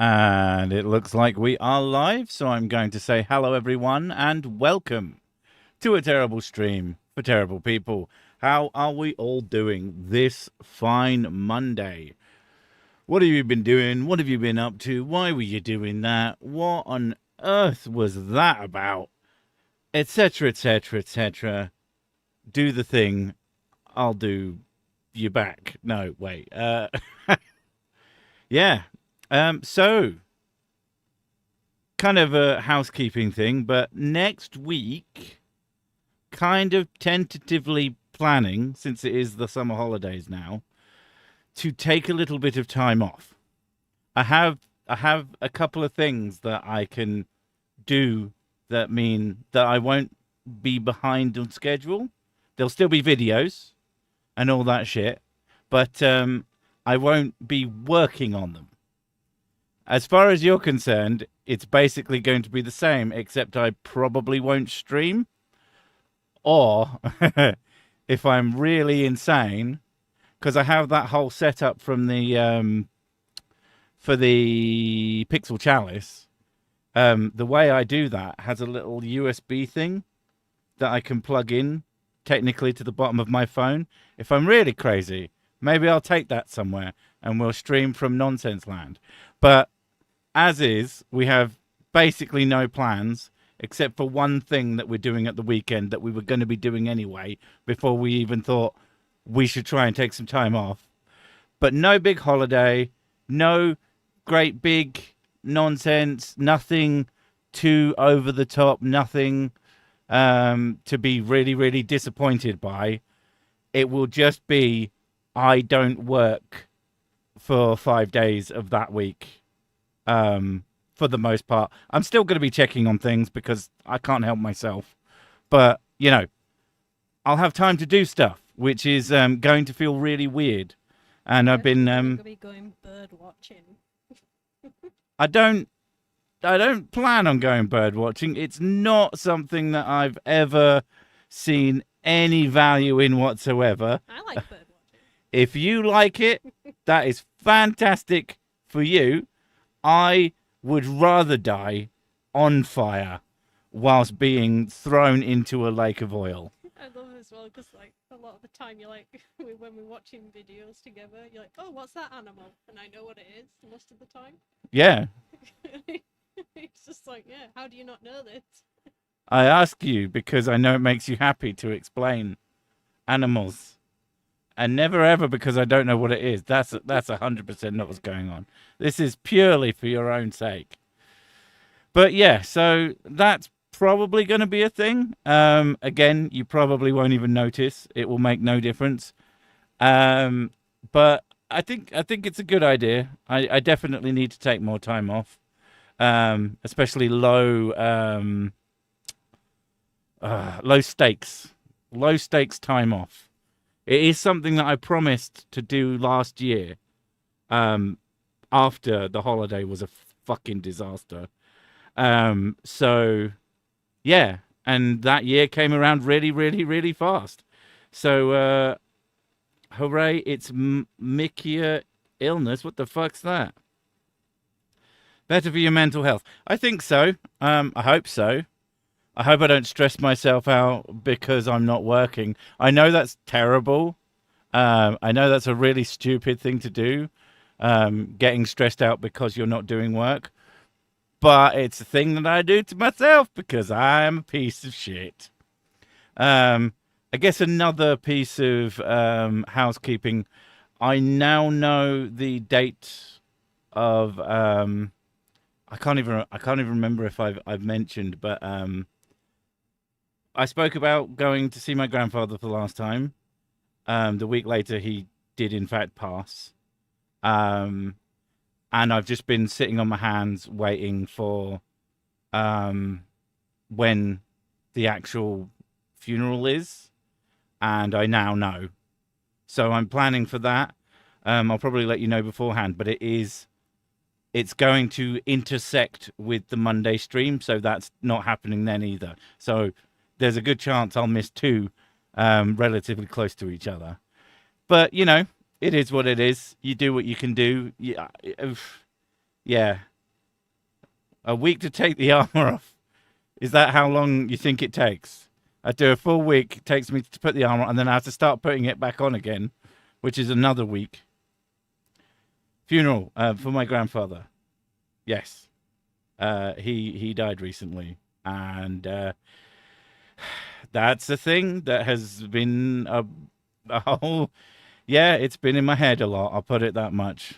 And it looks like we are live, so I'm going to say hello, everyone, and welcome to a terrible stream for terrible people. How are we all doing this fine Monday? What have you been doing? What have you been up to? Why were you doing that? What on earth was that about? Etc., etc., etc. Do the thing. I'll do you back. No, wait. Yeah. So kind of a housekeeping thing, but next week, kind of tentatively planning, since it is the summer holidays now, to take a little bit of time off. I have a couple of things that I can do that mean that I won't be behind on schedule. There'll still be videos and all that shit, but I won't be working on them. As far as you're concerned, it's basically going to be the same, except I probably won't stream. Or, if I'm really insane, because I have that whole setup from the for the Pixel Chalice. The way I do that has a little USB thing that I can plug in technically to the bottom of my phone. If I'm really crazy, maybe I'll take that somewhere and we'll stream from Nonsense Land. But as is, we have basically no plans except for one thing that we're doing at the weekend that we were going to be doing anyway before we even thought we should try and take some time off. But no big holiday, no great big nonsense, nothing too over the top, nothing to be really, really disappointed by. It will just be I don't work for 5 days of that week. For the most part, I'm still going to be checking on things because I can't help myself. But, I'll have time to do stuff, which is going to feel really weird. And I've been Gonna be going bird watching. I don't plan on going bird watching. It's not something that I've ever seen any value in whatsoever. I like bird watching. If you like it, that is fantastic for you. I would rather die on fire whilst being thrown into a lake of oil. I love it as well because like a lot of the time you're like when we're watching videos together, you're like, oh, what's that animal? And I know what it is most of the time. Yeah. It's just like, yeah, how do you not know this? I ask you because I know it makes you happy to explain animals. And never ever because I don't know what it is. That's 100% not what's going on. This is purely for your own sake. But yeah, so that's probably going to be a thing. Again, you probably won't even notice. It will make no difference. But I think it's a good idea. I definitely need to take more time off, especially low stakes time off. It is something that I promised to do last year, after the holiday was a fucking disaster. So, yeah, and that year came around really, really, really fast. So, hooray, it's Mickey illness. What the fuck's that? Better for your mental health. I think so. I hope so. I hope I don't stress myself out because I'm not working. I know that's terrible. I know that's a really stupid thing to do, getting stressed out because you're not doing work. But it's a thing that I do to myself because I'm a piece of shit. I guess another piece of housekeeping. I now know the date of. I can't even remember if I've mentioned, but I spoke about going to see my grandfather for the last time. The week later, he did in fact pass. And I've just been sitting on my hands waiting for when the actual funeral is. And I now know. So I'm planning for that. I'll probably let you know beforehand, but it's going to intersect with the Monday stream. So that's not happening then either. So there's a good chance I'll miss two relatively close to each other. But, it is what it is. You do what you can do. Yeah. A week to take the armor off. Is that how long you think it takes? I do a full week. It takes me to put the armor on, and then I have to start putting it back on again, which is another week. Funeral for my grandfather. Yes. He died recently, and that's a thing that has been a whole. Yeah, it's been in my head a lot. I'll put it that much.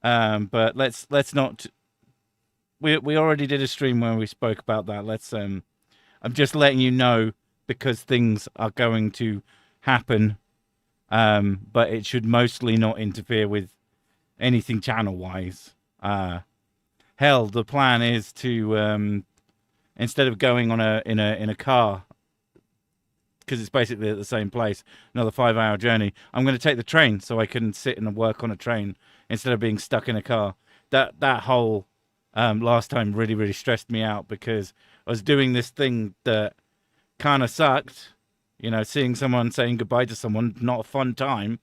But let's not. We already did a stream where we spoke about that. I'm just letting you know because things are going to happen, but it should mostly not interfere with anything channel-wise. Hell, the plan is to instead of going on in a car, because it's basically at the same place, another 5-hour journey, I'm going to take the train so I can sit and work on a train instead of being stuck in a car. That whole last time really stressed me out because I was doing this thing that kind of sucked, seeing someone, saying goodbye to someone, not a fun time,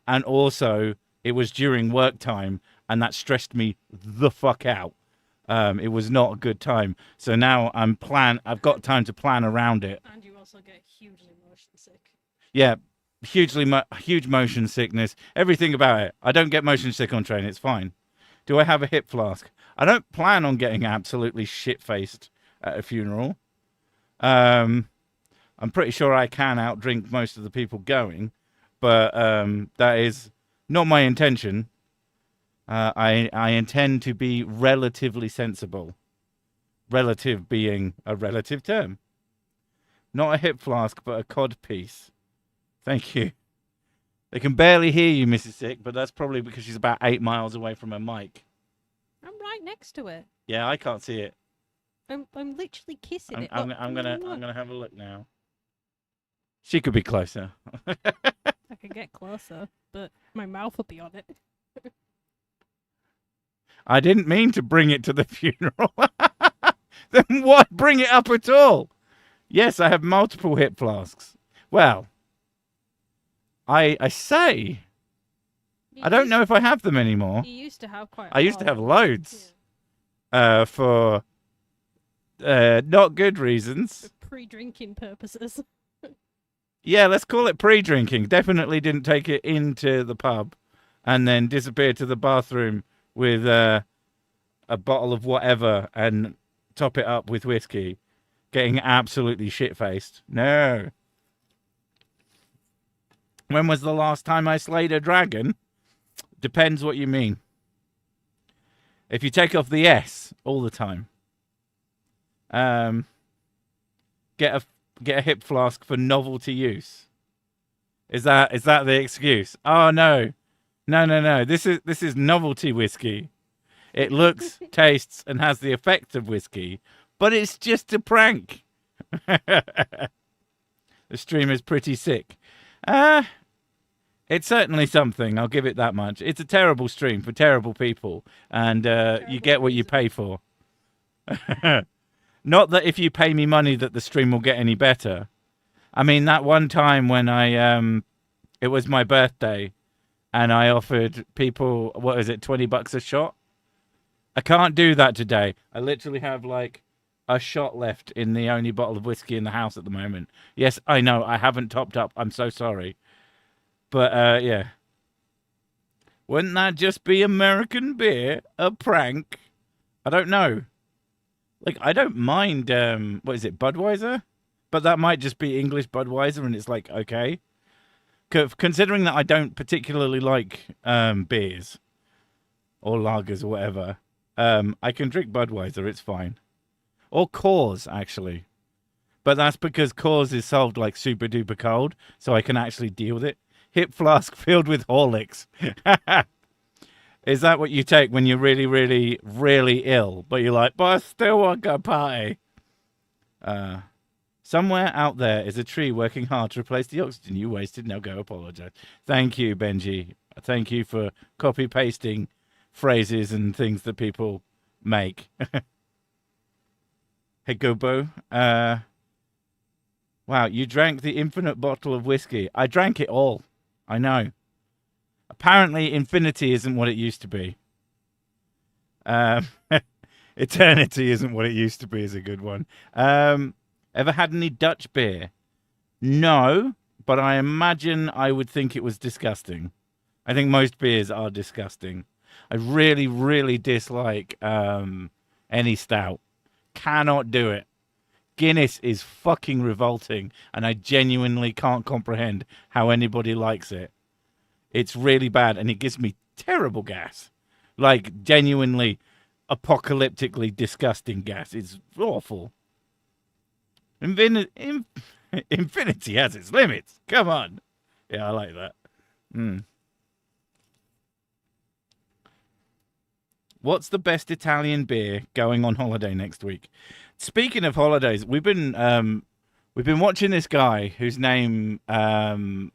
and also it was during work time, and that stressed me the fuck out. It was not a good time, so now I've got time to plan around it. And you also get hugely motion sick. Yeah, huge motion sickness, everything about it. I don't get motion sick on train, it's fine. Do I have a hip flask? I don't plan on getting absolutely shit-faced at a funeral. I'm pretty sure I can outdrink most of the people going, but that is not my intention. I intend to be relatively sensible. Relative being a relative term. Not a hip flask, but a cod piece. Thank you. They can barely hear you, Mrs. Sick, but that's probably because she's about 8 miles away from her mic. I'm right next to it. Yeah, I can't see it. I'm literally kissing it. I'm gonna have a look now. She could be closer. I could get closer, but my mouth will be on it. I didn't mean to bring it to the funeral. Then why bring it up at all? Yes, I have multiple hip flasks. Well, I say, I don't know if I have them anymore. You used to have quite a I used to lot. have loads. Yeah. For not good reasons. For pre-drinking purposes. Yeah, let's call it pre-drinking. Definitely didn't take it into the pub and then disappear to the bathroom with a bottle of whatever and top it up with whiskey, getting absolutely shit-faced. No. When was the last time I slayed a dragon? Depends what you mean. If you take off the S all the time, get a hip flask for novelty use. Is that the excuse? Oh no. This is novelty whiskey. It looks, tastes, and has the effect of whiskey, but it's just a prank. The stream is pretty sick. It's certainly something. I'll give it that much. It's a terrible stream for terrible people, and you get what you pay for. Not that if you pay me money that the stream will get any better. I mean, that one time when it was my birthday, and I offered people, what is it, $20 a shot? I can't do that today. I literally have like a shot left in the only bottle of whiskey in the house at the moment. Yes, I know, I haven't topped up. I'm so sorry. But, yeah. Wouldn't that just be American beer? A prank? I don't know. Like, I don't mind, what is it, Budweiser? But that might just be English Budweiser, and it's like, okay. Considering that I don't particularly like beers or lagers or whatever, I can drink Budweiser, it's fine. Or Coors, actually. But that's because Coors is solved like super duper cold, so I can actually deal with it. Hip flask filled with Horlicks. Is that what you take when you're really, really, really ill? But you're like, but I still want to go party. Somewhere out there is a tree working hard to replace the oxygen you wasted. Now go apologize. Thank you, Benji. Thank you for copy-pasting phrases and things that people make. Hey, Gobo. Wow, you drank the infinite bottle of whiskey. I drank it all. I know. Apparently, infinity isn't what it used to be. Eternity isn't what it used to be is a good one. Ever had any Dutch beer? No, but I imagine I would think it was disgusting. I think most beers are disgusting. I really, really dislike any stout. Cannot do it. Guinness is fucking revolting, and I genuinely can't comprehend how anybody likes it. It's really bad, and it gives me terrible gas. Like, genuinely, apocalyptically disgusting gas. It's awful. Infinity has its limits. Come on. Yeah, I like that. What's the best Italian beer going on holiday next week? Speaking of holidays, we've been watching this guy whose name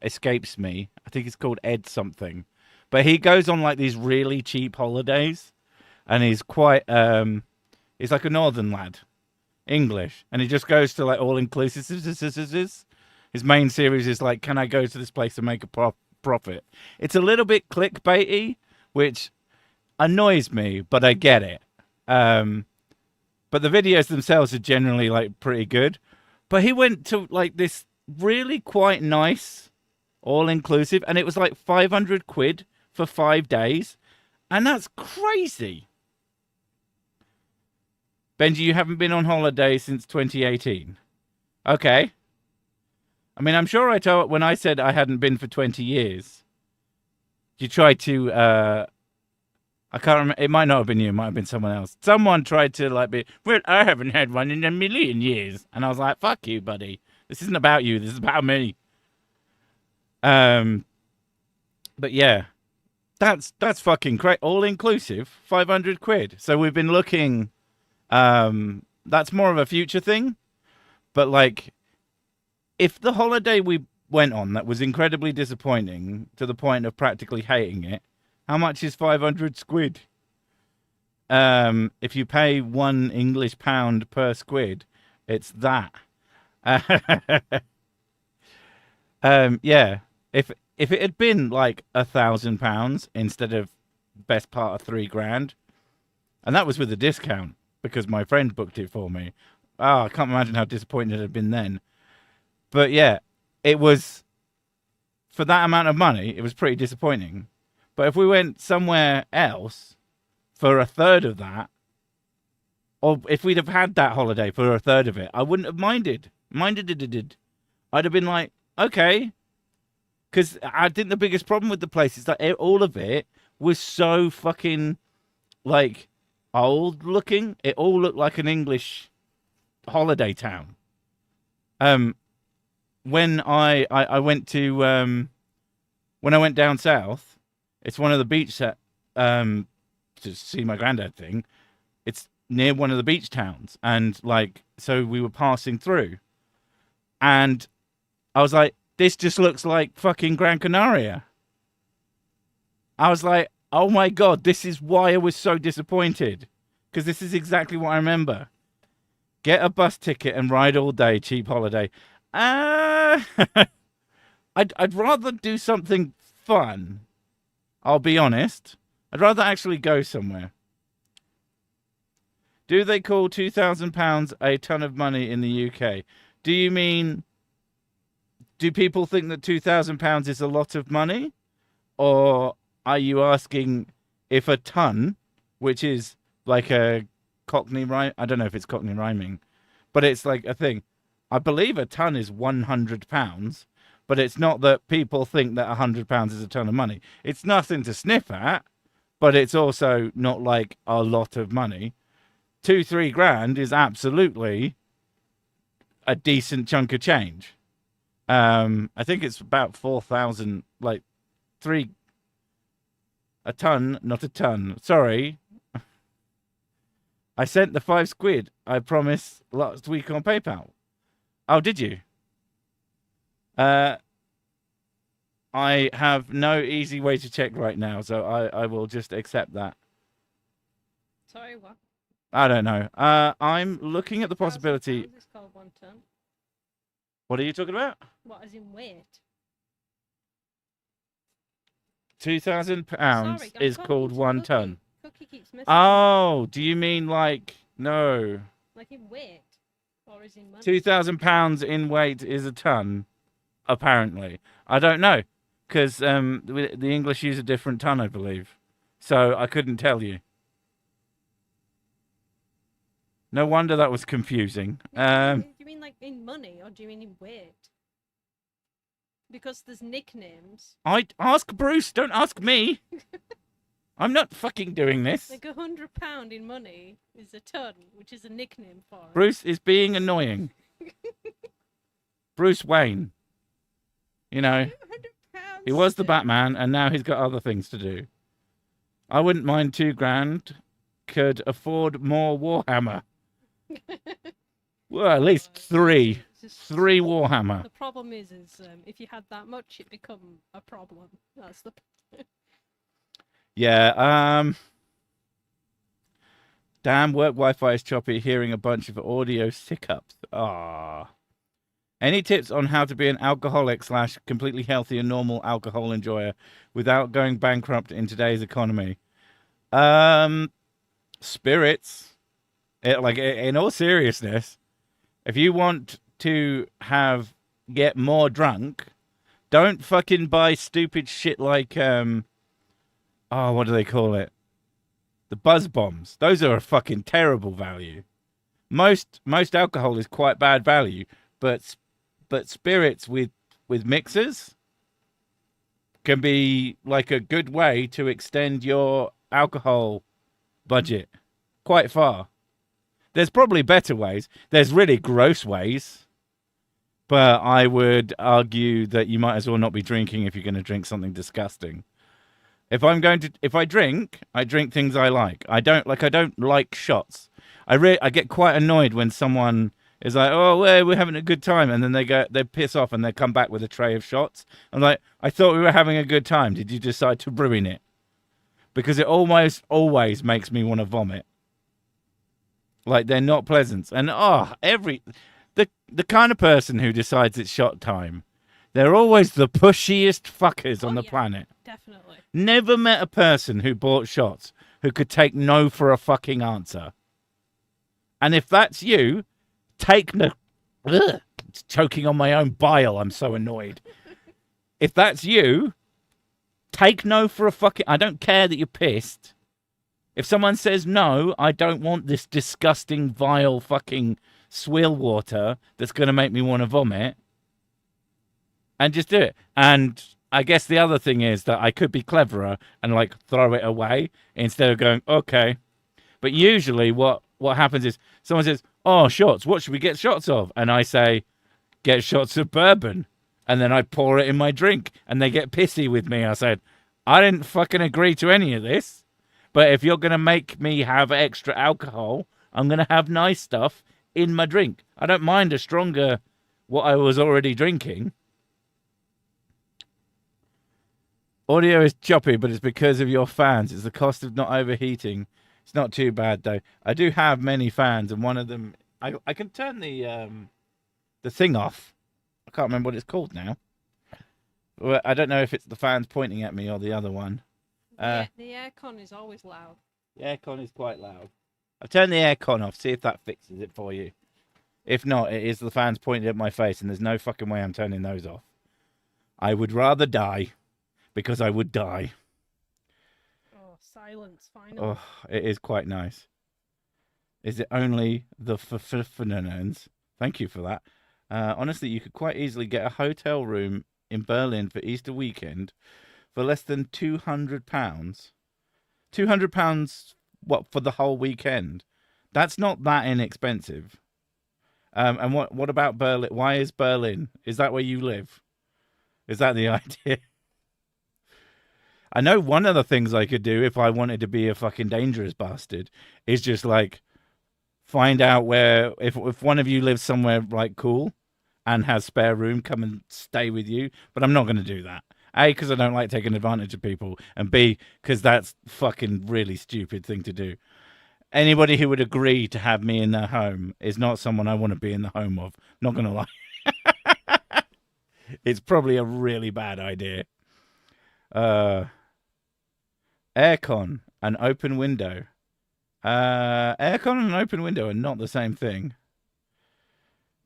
escapes me. I think it's called Ed something, but he goes on like these really cheap holidays, and he's quite he's like a northern lad, English, and he just goes to like all inclusive. His main series is like, can I go to this place and make a profit? It's a little bit clickbaity, which annoys me, but I get it. But the videos themselves are generally like pretty good. But he went to like this really quite nice all-inclusive, and it was like 500 quid for 5 days, and that's crazy. Benji, you haven't been on holiday since 2018. Okay. I mean, I'm sure I told when I said I hadn't been for 20 years. You tried to I can't remember. It might not have been you. It might have been someone else. Someone tried to like be, well, I haven't had one in a million years. And I was like, fuck you, buddy. This isn't about you. This is about me. But yeah, that's fucking great. All inclusive, 500 quid. So we've been looking, that's more of a future thing. But like, if the holiday we went on that was incredibly disappointing to the point of practically hating it, how much is 500 squid? If you pay £1 English pound per squid, it's that. Yeah. If it had been like £1,000 instead of best part of £3,000, and that was with a discount because my friend booked it for me. Oh, I can't imagine how disappointed I'd been then. But yeah, it was for that amount of money. It was pretty disappointing. But if we went somewhere else for a third of that, or if we'd have had that holiday for a third of it, I wouldn't have minded. I'd have been like, okay. Because I think the biggest problem with the place is that all of it was so fucking, like, old looking. It all looked like an English holiday town. When I went to, when I went down south, it's one of the beach to see my granddad thing. It's near one of the beach towns, and like, so we were passing through, and I was like, this just looks like fucking Gran Canaria. I was like, oh my god, this is why I was so disappointed, because this is exactly what I remember. Get a bus ticket and ride all day, cheap holiday. I'd rather do something fun. I'll be honest. I'd rather actually go somewhere. Do they call £2,000 a ton of money in the UK? Do you mean, do people think that £2,000 is a lot of money? Or are you asking if a ton, which is like a Cockney rhyme, I don't know if it's Cockney rhyming, but it's like a thing. I believe a ton is £100. But it's not that people think that £100 is a ton of money. It's nothing to sniff at, but it's also not like a lot of money. 2-3 grand is absolutely a decent chunk of change. I think it's about 4,000, like a ton, not a ton. Sorry. I sent the 5 squid, I promise, last week on PayPal. Oh, did you? I have no easy way to check right now, so I will just accept that. Sorry, what? I don't know. I'm looking at the possibility. It's called 1 ton. What are you talking about? What, as in weight? £2,000 is called 1 ton. Cookie. he keeps missing. Oh, do you mean like no? Like in weight, or is in money? 2,000 pounds in weight is a ton, apparently. I don't know, because the English use a different ton, I believe. So I couldn't tell you. No wonder that was confusing. Do you mean like in money, or do you mean in weight? Because there's nicknames. I ask Bruce, don't ask me. I'm not fucking doing this. Like £100 in money is a ton, which is a nickname for it. Bruce is being annoying. Bruce Wayne. You know, £200 he was the still. Batman, and now he's got other things to do. I wouldn't mind $2,000. Could afford more Warhammer. Well, at least three. Just- 3 Warhammer. The problem is if you had that much, it become a problem. That's the. Yeah, damn, work Wi-Fi is choppy, hearing a bunch of audio hiccups. Ah. Any tips on how to be an alcoholic / completely healthy and normal alcohol enjoyer without going bankrupt in today's economy? Spirits. In all seriousness, if you want to get more drunk, don't fucking buy stupid shit like what do they call it? The buzz bombs. Those are a fucking terrible value. Most alcohol is quite bad value, but spirits with mixers can be like a good way to extend your alcohol budget quite far. There's probably better ways. There's really gross ways. But I would argue that you might as well not be drinking if you're going to drink something disgusting. If I drink things I like. I don't like shots. I get quite annoyed when someone is like, "Oh, we're having a good time," and then they piss off and they come back with a tray of shots. I'm like, "I thought we were having a good time. Did you decide to ruin it?" Because it almost always makes me want to vomit. Like, they're not pleasant. And the kind of person who decides it's shot time, they're always the pushiest fuckers on the planet. Definitely. Never met a person who bought shots who could take no for a fucking answer. And if that's you, take no. Ugh, it's choking on my own bile. I'm so annoyed. If that's you, take no for a fucking. I don't care that you're pissed. If someone says no, I don't want this disgusting, vile fucking swill water that's going to make me want to vomit. And just do it. And I guess the other thing is that I could be cleverer and like throw it away instead of going, okay. But usually what happens is someone says, "Oh, shots, what should we get shots of?" And I say, "Get shots of bourbon." And then I pour it in my drink and they get pissy with me. I said, "I didn't fucking agree to any of this. But if you're going to make me have extra alcohol, I'm going to have nice stuff in my drink. I don't mind a stronger what I was already drinking." Audio is choppy, but it's because of your fans. It's the cost of not overheating. It's not too bad, though. I do have many fans, and one of them... I can turn the thing off. I can't remember what it's called now. Well, I don't know if it's the fans pointing at me or the other one. The aircon is always loud. The aircon is quite loud. I've turned the aircon off. See if that fixes it for you. If not, it is the fans pointing at my face, and there's no fucking way I'm turning those off. I would rather die, because I would die. Oh, silence, finally. Oh, it is quite nice. Is it only the phenomenons? Thank you for that. Honestly, you could quite easily get a hotel room in Berlin for Easter weekend for less than £200. £200, what, for the whole weekend? That's not that inexpensive. And what about Berlin? Why is Berlin? Is that where you live? Is that the idea? I know one of the things I could do if I wanted to be a fucking dangerous bastard is just like find out where, if one of you lives somewhere like cool and has spare room, come and stay with you. But I'm not going to do that. A, because I don't like taking advantage of people, and B, because that's fucking really stupid thing to do. Anybody who would agree to have me in their home is not someone I want to be in the home of. Not going to lie. It's probably a really bad idea. Aircon. An open window. Aircon and an open window are not the same thing.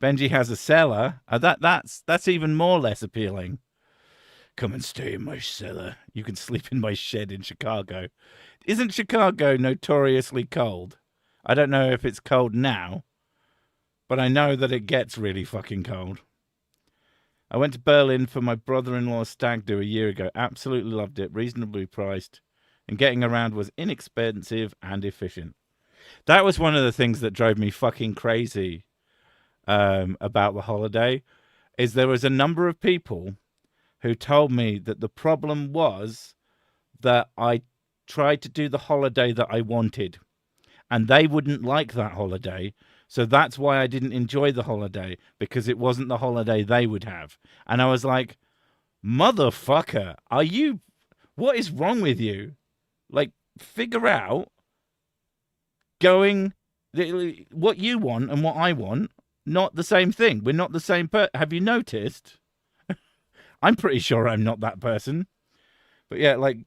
Benji has a cellar. That's even more less appealing. Come and stay in my cellar. You can sleep in my shed in Chicago. Isn't Chicago notoriously cold? I don't know if it's cold now, but I know that it gets really fucking cold. I went to Berlin for my brother-in-law's stag do a year ago. Absolutely loved it. Reasonably priced. And getting around was inexpensive and efficient. That was one of the things that drove me fucking crazy about the holiday, is there was a number of people who told me that the problem was that I tried to do the holiday that I wanted, and they wouldn't like that holiday. So that's why I didn't enjoy the holiday, because it wasn't the holiday they would have. And I was like, motherfucker, what is wrong with you? Like, figure out what you want and what I want, not the same thing. We're not the same Have you noticed? I'm pretty sure I'm not that person. But yeah, like,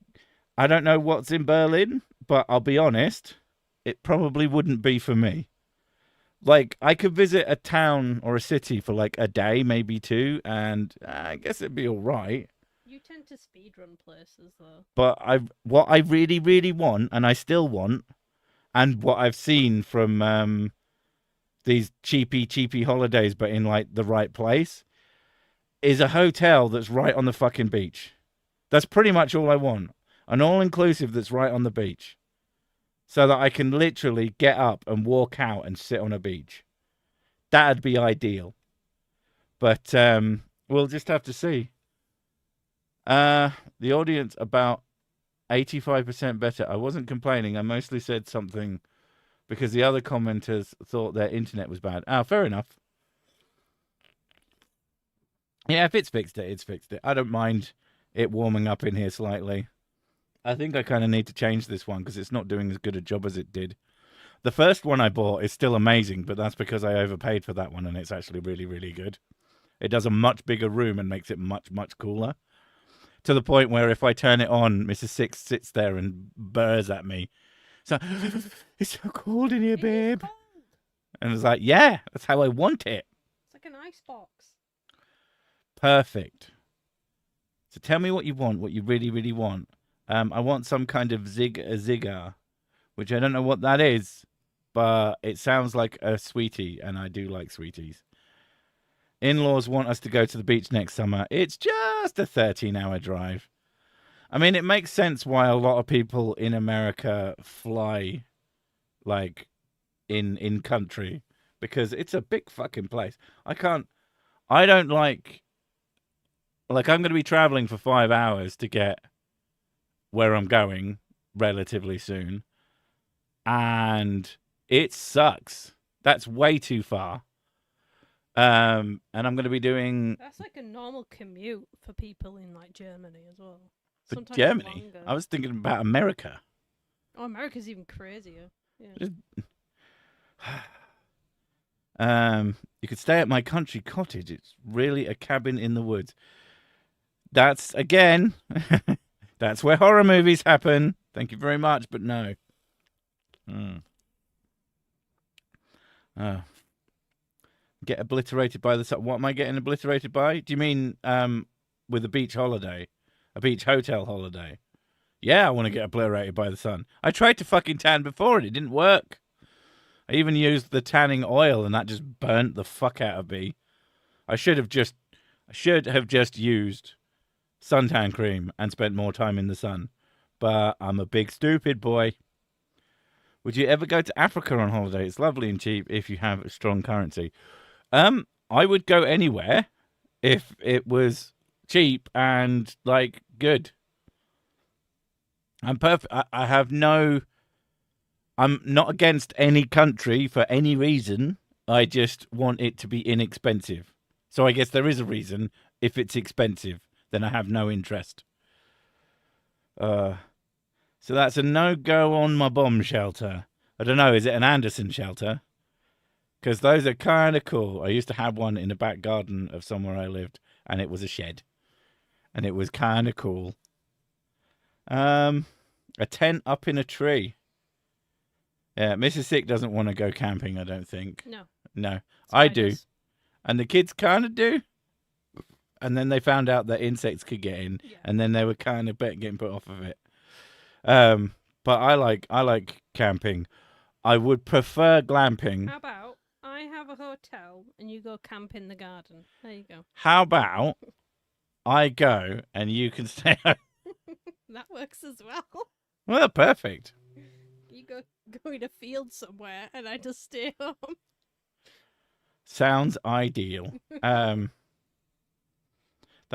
I don't know what's in Berlin, but I'll be honest, it probably wouldn't be for me. Like, I could visit a town or a city for like a day, maybe two, and I guess it'd be all right. You tend to speedrun places, though. But what I really, really want, and I still want, and what I've seen from these cheapy holidays, but in like the right place, is a hotel that's right on the fucking beach. That's pretty much all I want. An all-inclusive that's right on the beach. So that I can literally get up and walk out and sit on a beach. That'd be ideal. But we'll just have to see. The audience about 85% better. I wasn't complaining. I mostly said something because the other commenters thought their internet was bad. Fair enough. Yeah, if it's fixed it, it's fixed it. I don't mind it warming up in here slightly. I think I kind of need to change this one because it's not doing as good a job as it did. The first one I bought is still amazing, but that's because I overpaid for that one, and it's actually really, really good. It does a much bigger room and makes it much, much cooler. To the point where if I turn it on, Mrs. Sics sits there and burrs at me. So, it's so cold in here, babe. And it's like, yeah, that's how I want it. It's like an icebox. Perfect. So tell me what you want, what you really, really want. I want some kind of ziggar, which I don't know what that is, but it sounds like a sweetie, and I do like sweeties. In-laws want us to go to the beach next summer. It's just a 13-hour drive. I mean, it makes sense why a lot of people in America fly, like, in country, because it's a big fucking place. I don't like, I'm going to be traveling for 5 hours to get where I'm going relatively soon, and it sucks. That's way too far. And I'm going to be doing... That's like a normal commute for people in like Germany as well. For Sometimes Germany? longer. I was thinking about America. Oh, America's even crazier. Yeah. You could stay at my country cottage. It's really a cabin in the woods. That's, again... That's where horror movies happen. Thank you very much, but no. Get obliterated by the sun. What am I getting obliterated by? Do you mean with a beach holiday? A beach hotel holiday? Yeah, I want to get obliterated by the sun. I tried to fucking tan before and it didn't work. I even used the tanning oil and that just burnt the fuck out of me. I should have just used suntan cream and spent more time in the sun. But I'm a big stupid boy. Would you ever go to Africa on holiday? It's lovely and cheap if you have a strong currency. I would go anywhere if it was cheap and like good. I'm perfect. I'm not against any country for any reason. I just want it to be inexpensive. So I guess there is a reason. If it's expensive, then I have no interest. So that's a no-go on my bomb shelter. I don't know, is it an Anderson shelter? Because those are kind of cool. I used to have one in the back garden of somewhere I lived, and it was a shed. And it was kind of cool. A tent up in a tree. Yeah, Mrs. Sick doesn't want to go camping, I don't think. No, I do. Spiders. And the kids kind of do. And then they found out that insects could get in, Yeah. and then they were kind of getting put off of it. But I like camping. I would prefer glamping. How about I have a hotel and you go camp in the garden? There you go. How about I go and you can stay home? That works as well. Well, perfect. You go in a field somewhere and I just stay home. Sounds ideal. That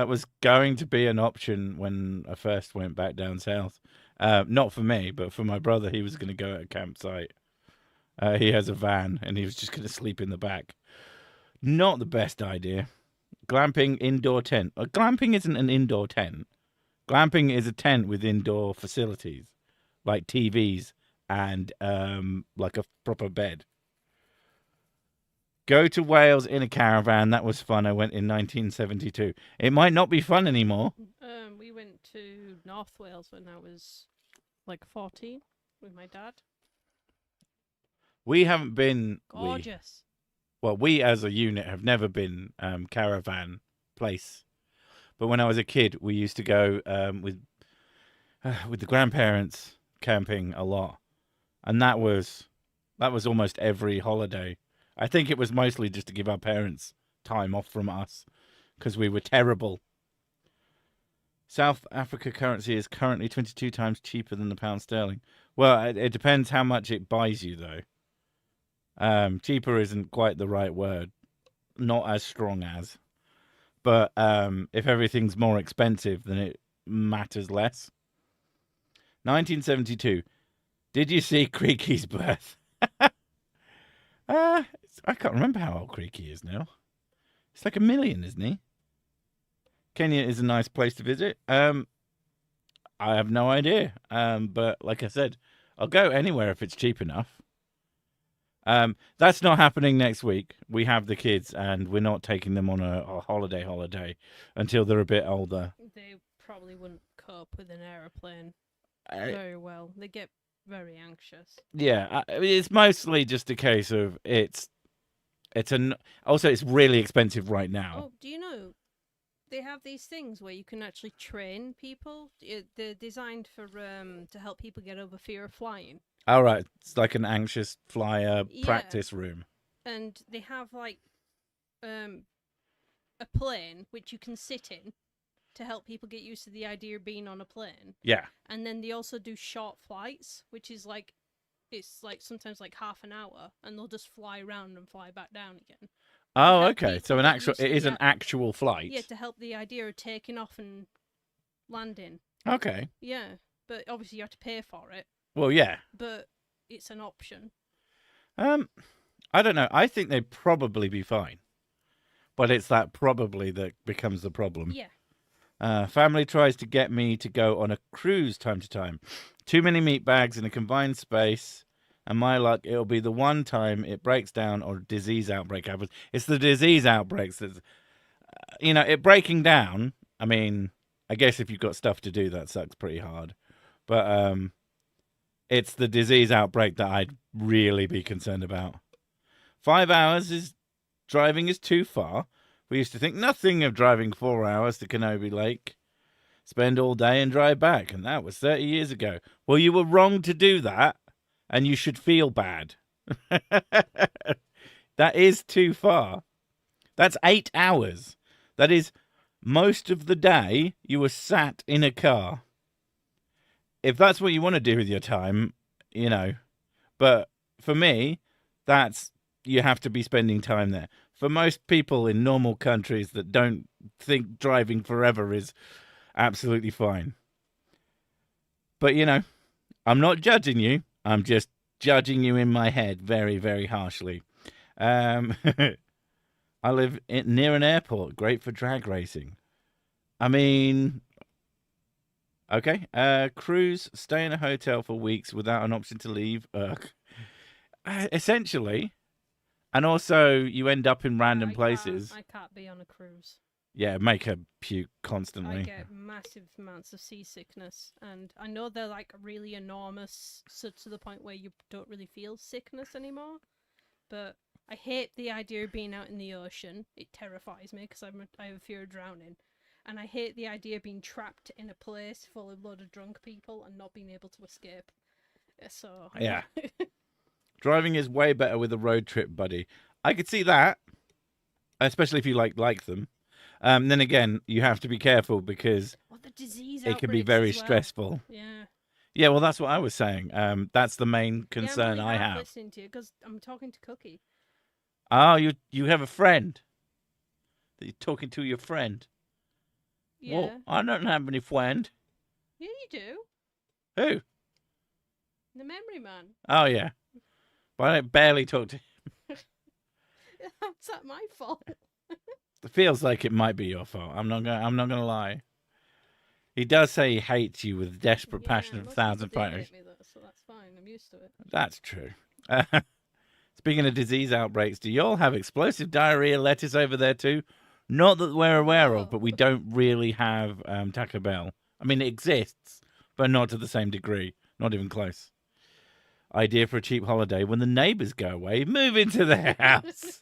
was going to be an option when I first went back down south. Not for me, but for my brother. He was going to go at a campsite. He has a van, and he was just going to sleep in the back. Not the best idea. Glamping indoor tent. Glamping isn't an indoor tent. Glamping is a tent with indoor facilities, like TVs and like a proper bed. Go to Wales in a caravan. That was fun. I went in 1972. It might not be fun anymore. We went to North Wales when I was like 14 with my dad. We haven't been. Gorgeous. We as a unit have never been caravan place. But when I was a kid, we used to go with the grandparents camping a lot, and that was almost every holiday. I think it was mostly just to give our parents time off from us because we were terrible. South Africa currency is currently 22 times cheaper than the pound sterling. Well, it depends how much it buys you, though. Cheaper isn't quite the right word. Not as strong as. But if everything's more expensive, then it matters less. 1972. Did you see Creaky's birth? I can't remember how old Creaky is now. It's like 1 million, isn't he? Kenya is a nice place to visit. I have no idea. But like I said, I'll go anywhere if it's cheap enough. That's not happening next week. We have the kids, and we're not taking them on a holiday until they're a bit older. They probably wouldn't cope with an aeroplane very well. They get very anxious. Yeah, it's mostly just a case of also it's really expensive right now. Oh, do you know they have these things where you can actually train people? They're designed for to help people get over fear of flying. All right, it's like an anxious flyer practice room. And they have like a plane which you can sit in to help people get used to the idea of being on a plane. Yeah. And then they also do short flights, which is like it's like sometimes like half an hour, and they'll just fly around and fly back down again. Oh, okay. So it is an actual flight. Yeah, to help the idea of taking off and landing. Okay. Yeah, but obviously you have to pay for it. Well, yeah. But it's an option. I don't know. I think they'd probably be fine. But it's that probably that becomes the problem. Yeah. Family tries to get me to go on a cruise time to time. Too many meat bags in a confined space, and my luck, it'll be the one time it breaks down or a disease outbreak happens. It's the disease outbreaks that's, it breaking down. I mean, I guess if you've got stuff to do, that sucks pretty hard. But it's the disease outbreak that I'd really be concerned about. 5 hours driving is too far. We used to think nothing of driving 4 hours to Canobie Lake, spend all day and drive back, and that was 30 years ago. Well, you were wrong to do that, and you should feel bad. That is too far. That's 8 hours. That is most of the day you were sat in a car. If that's what you want to do with your time, But for me, you have to be spending time there. For most people in normal countries that don't think driving forever is absolutely fine. But, I'm not judging you. I'm just judging you in my head very, very harshly. I live near an airport. Great for drag racing. I mean, okay. Cruise, stay in a hotel for weeks without an option to leave. Essentially. And also, you end up in random places. I can't be on a cruise. Yeah, make her puke I constantly. get massive amounts of seasickness, and I know they're like really enormous, so to the point where you don't really feel sickness anymore. But I hate the idea of being out in the ocean. It terrifies me because I have a fear of drowning. And I hate the idea of being trapped in a place full of load of drunk people and not being able to escape. So Yeah. Driving is way better with a road trip, buddy. I could see that, especially if you like them. Then again, you have to be careful because well, the disease it can be outbreaks very as well. stressful. Yeah. Yeah, well, that's what I was saying. That's the main concern yeah, I'm I really have. listening to you because I'm talking to Cookie. Oh, you have a friend. That you're talking to your friend. Yeah. Well, I don't have any friend. Yeah, you do. Who? The memory man. Oh yeah, but I barely talk to. How's that my fault? It feels like it might be your fault. I'm not gonna lie. He does say he hates you with desperate passion of most 1,000 people do fighters. hate me though, so that's fine. I'm used to it. That's true. Speaking of disease outbreaks, do y'all have explosive diarrhea lettuce over there too? Not that we're aware of, but we don't really have Taco Bell. I mean, it exists, but not to the same degree. Not even close. Idea for a cheap holiday: when the neighbours go away, move into their house.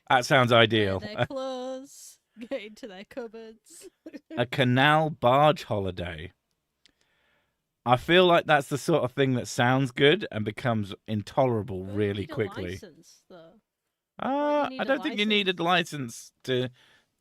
That sounds ideal. Their clothes, get into their cupboards. A canal barge holiday. I feel like that's the sort of thing that sounds good and becomes intolerable Well, really you need a quickly. license, though. I don't think you need a license to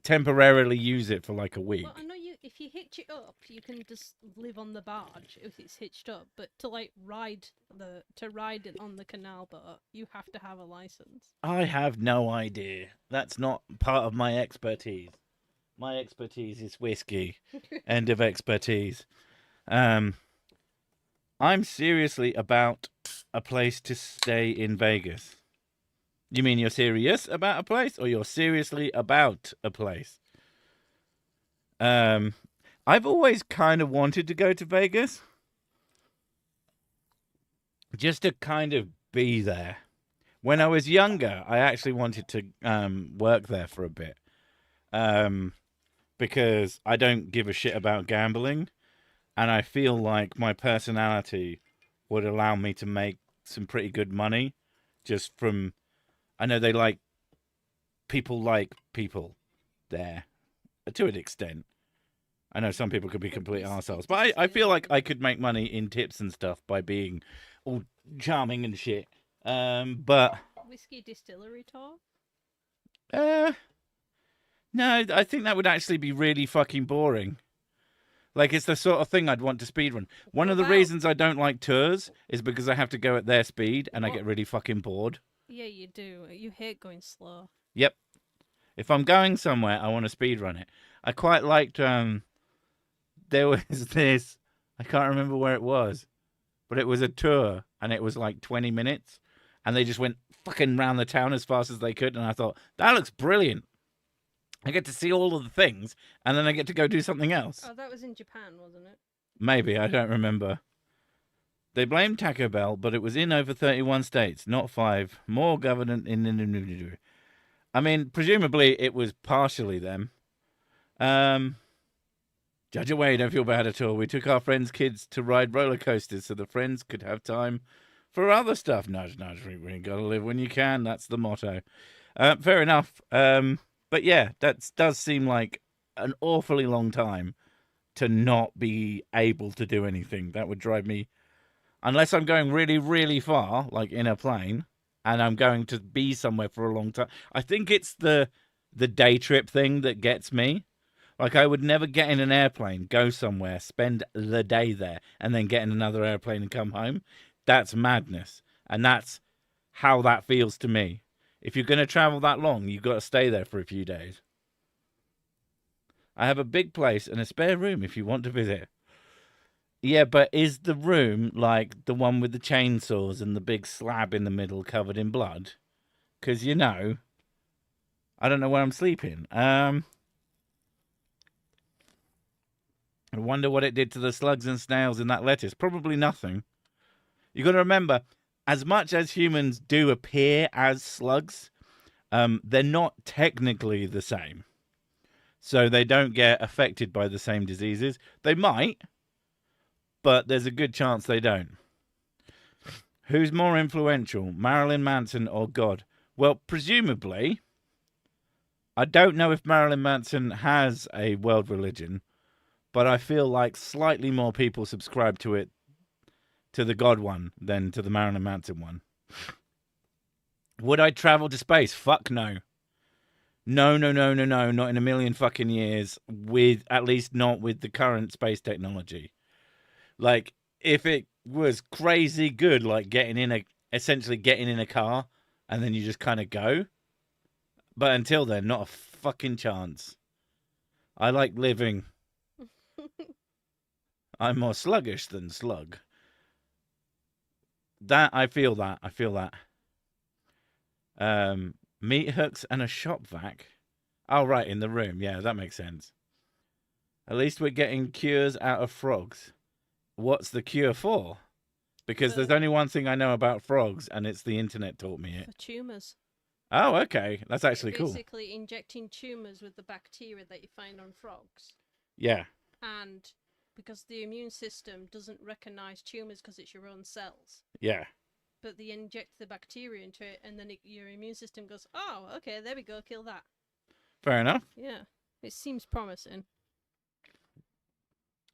temporarily use it for like a week. Well, I know if you hitch it up, you can just live on the barge if it's hitched up. But to like ride it on the canal boat, you have to have a license. I have no idea. That's not part of my expertise. My expertise is whiskey. End of expertise. I'm seriously about a place to stay in Vegas. You mean you're serious about a place, or you're seriously about a place? I've always kind of wanted to go to Vegas. Just to kind of be there. When I was younger, I actually wanted to work there for a bit. Because I don't give a shit about gambling. And I feel like my personality would allow me to make some pretty good money just from... I know they like people there to an extent. I know some people could be complete arseholes, but I feel like I could make money in tips and stuff by being all charming and shit. But Whiskey distillery tour? No, I think that would actually be really fucking boring. Like, it's the sort of thing I'd want to speedrun. One of the reasons I don't like tours is because I have to go at their speed and I get really fucking bored. Yeah, you do. You hate going slow. Yep. If I'm going somewhere, I want to speedrun it. I quite liked, there was this, I can't remember where it was, but it was a tour and it was like 20 minutes and they just went fucking round the town as fast as they could. And I thought, that looks brilliant. I get to see all of the things, and then I get to go do something else. Oh, that was in Japan, wasn't it? Maybe, I don't remember. They blamed Taco Bell, but it was in over 31 states, not 5. More government in... I mean, presumably it was partially them. Judge away, don't feel bad at all. We took our friends' kids to ride roller coasters so the friends could have time for other stuff. Nudge, nudge, we gotta live when you can. That's the motto. Fair enough. But yeah, that does seem like an awfully long time to not be able to do anything. That would drive me, unless I'm going really, really far, like in a plane, and I'm going to be somewhere for a long time. I think it's the day trip thing that gets me. Like, I would never get in an airplane, go somewhere, spend the day there, and then get in another airplane and come home. That's madness. And that's how that feels to me. If you're going to travel that long, you've got to stay there for a few days. I have a big place and a spare room if you want to visit. Yeah, but is the room like the one with the chainsaws and the big slab in the middle covered in blood? Because, you know, I don't know where I'm sleeping. I wonder what it did to the slugs and snails in that lettuce. Probably nothing. You got to remember, as much as humans do appear as slugs, they're not technically the same. so they don't get affected by the same diseases. They might, but there's a good chance they don't. Who's more influential, Marilyn Manson or God? Well, presumably, I don't know if Marilyn Manson has a world religion, but I feel like slightly more people subscribe to it, to the God one, than to the Marilyn Manson one. Would I travel to space? Fuck no. No, no, no, no, no, not in a million fucking years, with, at least not with the current space technology. Like, if it was crazy good, like essentially getting in a car and then you just kind of go. But until then, not a fucking chance. I like living. I'm more sluggish than slug. I feel that. Meat hooks and a shop vac. Oh, right, in the room. Yeah, that makes sense. At least we're getting cures out of frogs. What's the cure for? Because there's only one thing I know about frogs, and it's the internet taught me it. For tumours. Oh, okay. That's actually cool. Basically injecting tumours with the bacteria that you find on frogs. Yeah. And because the immune system doesn't recognise tumours because it's your own cells. Yeah. But they inject the bacteria into it, and then your immune system goes, oh, okay, there we go, kill that. Fair enough. Yeah. It seems promising.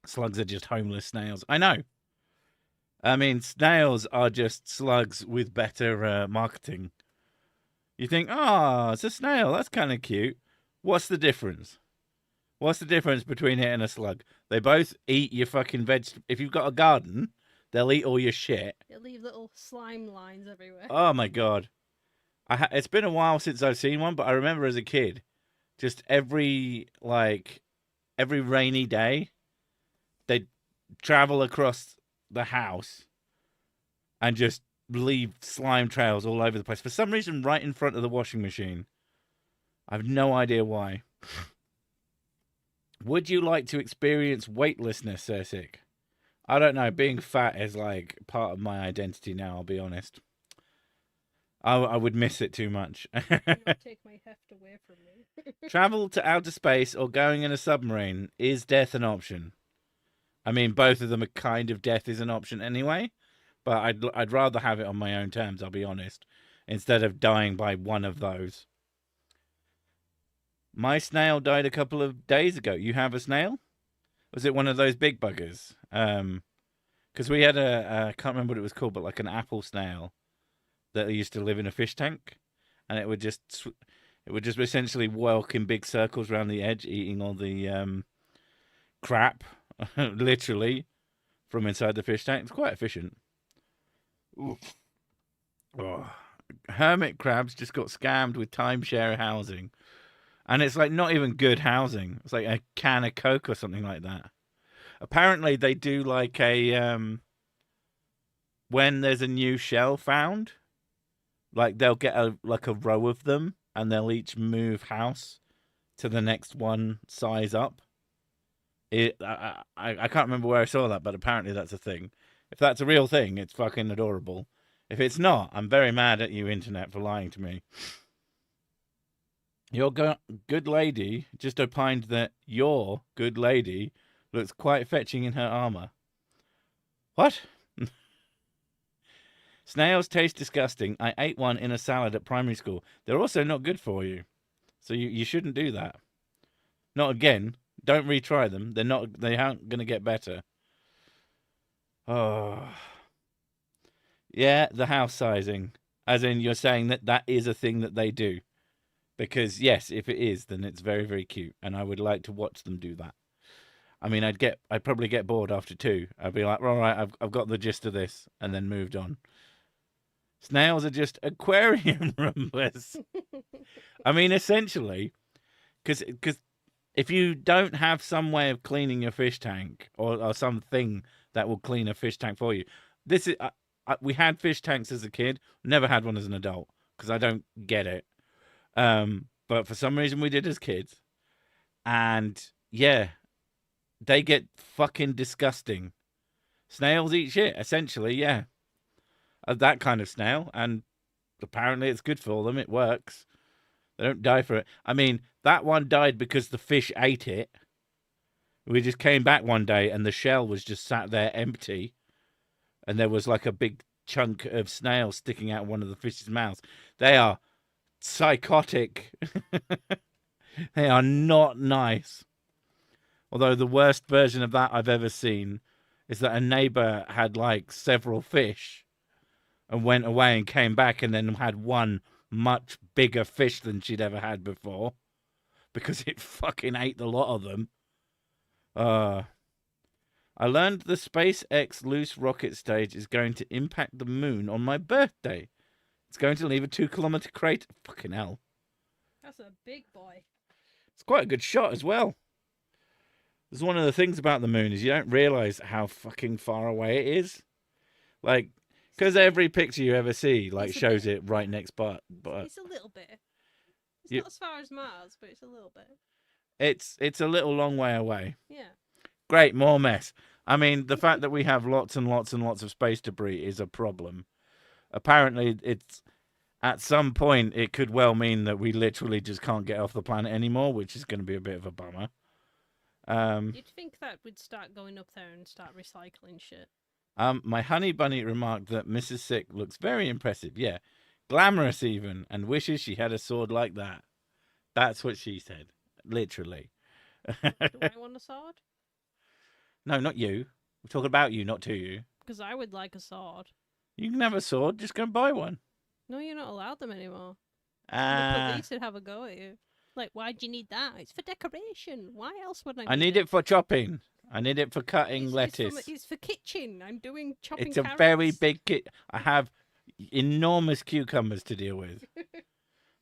Slugs are just homeless snails. I know. I mean, snails are just slugs with better marketing. You think, oh, it's a snail. That's kind of cute. What's the difference? What's the difference between it and a slug? They both eat your fucking vegetables. If you've got a garden, they'll eat all your shit. They'll leave little slime lines everywhere. Oh, my God. It's been a while since I've seen one, but I remember as a kid, just every rainy day, they'd travel across the house and just leave slime trails all over the place. For some reason, right in front of the washing machine. I have no idea why. Would you like to experience weightlessness, Sic? I don't know. Being fat is like part of my identity now, I'll be honest. I would miss it too much. Take my heft away from me. Travel to outer space or going in a submarine. Is death an option? I mean, both of them are kind of death is an option anyway. But I'd rather have it on my own terms, I'll be honest, instead of dying by one of those. My snail died a couple of days ago. You have a snail? Was it one of those big buggers? Because we had I can't remember what it was called, but like an apple snail that used to live in a fish tank, and it would just essentially walk in big circles around the edge, eating all the crap, literally, from inside the fish tank. It's quite efficient. Oof. Oh. Hermit crabs just got scammed with timeshare housing. And it's like not even good housing. It's like a can of Coke or something like that. Apparently they do like a when there's a new shell found, like they'll get a row of them and they'll each move house to the next one size up. I can't remember where I saw that, but apparently that's a thing. If that's a real thing, it's fucking adorable. If it's not, I'm very mad at you, internet, for lying to me. Your good lady just opined that your good lady looks quite fetching in her armor. What? Snails taste disgusting. I ate one in a salad at primary school. They're also not good for you. So you shouldn't do that. Not again. Don't retry them. They aren't going to get better. Oh. Yeah, the house sizing. As in, you're saying that is a thing that they do. Because, yes, if it is, then it's very, very cute. And I would like to watch them do that. I mean, I'd probably get bored after 2. I'd be like, all right, I've got the gist of this. And then moved on. Snails are just aquarium rumblers. I mean, essentially, because if you don't have some way of cleaning your fish tank or something that will clean a fish tank for you, this is we had fish tanks as a kid. Never had one as an adult because I don't get it. But for some reason we did as kids, and yeah, they get fucking disgusting. Snails eat shit, essentially, yeah. That kind of snail, and apparently it's good for them. It works. They don't die for it. I mean, that one died because the fish ate it. We just came back one day and the shell was just sat there empty. And there was like a big chunk of snail sticking out one of the fish's mouths. They are psychotic. They are not nice. Although the worst version of that I've ever seen is that a neighbor had like several fish and went away and came back and then had one much bigger fish than she'd ever had before because it fucking ate the lot of them. I learned the SpaceX loose rocket stage is going to impact the moon on my birthday. It's going to leave a 2-kilometer crater. Fucking hell. That's a big boy. It's quite a good shot as well. There's one of the things about the moon is you don't realise how fucking far away it is. Like, because every picture you ever see, like, shows it right next but It's a little bit. It's not as far as Mars, but it's a little bit. It's a little long way away. Yeah. Great, more mess. I mean, the fact that we have lots and lots and lots of space debris is a problem. Apparently, it's at some point it could well mean that we literally just can't get off the planet anymore, which is going to be a bit of a bummer. You'd think that we'd start going up there and start recycling shit. My honey bunny remarked that Mrs. Sick looks very impressive. Yeah, glamorous even, and wishes she had a sword like that. That's what she said, literally. Do I want a sword? No, not you. We're talking about you, not to you. Because I would like a sword. You can have a sword. Just go and buy one. No, you're not allowed them anymore. The police would have a go at you. Like, why'd you need that? It's for decoration. Why else would I need it for chopping. I need it for cutting lettuce. It's for kitchen. I'm doing chopping It's a carrots. very big kit. I have enormous cucumbers to deal with.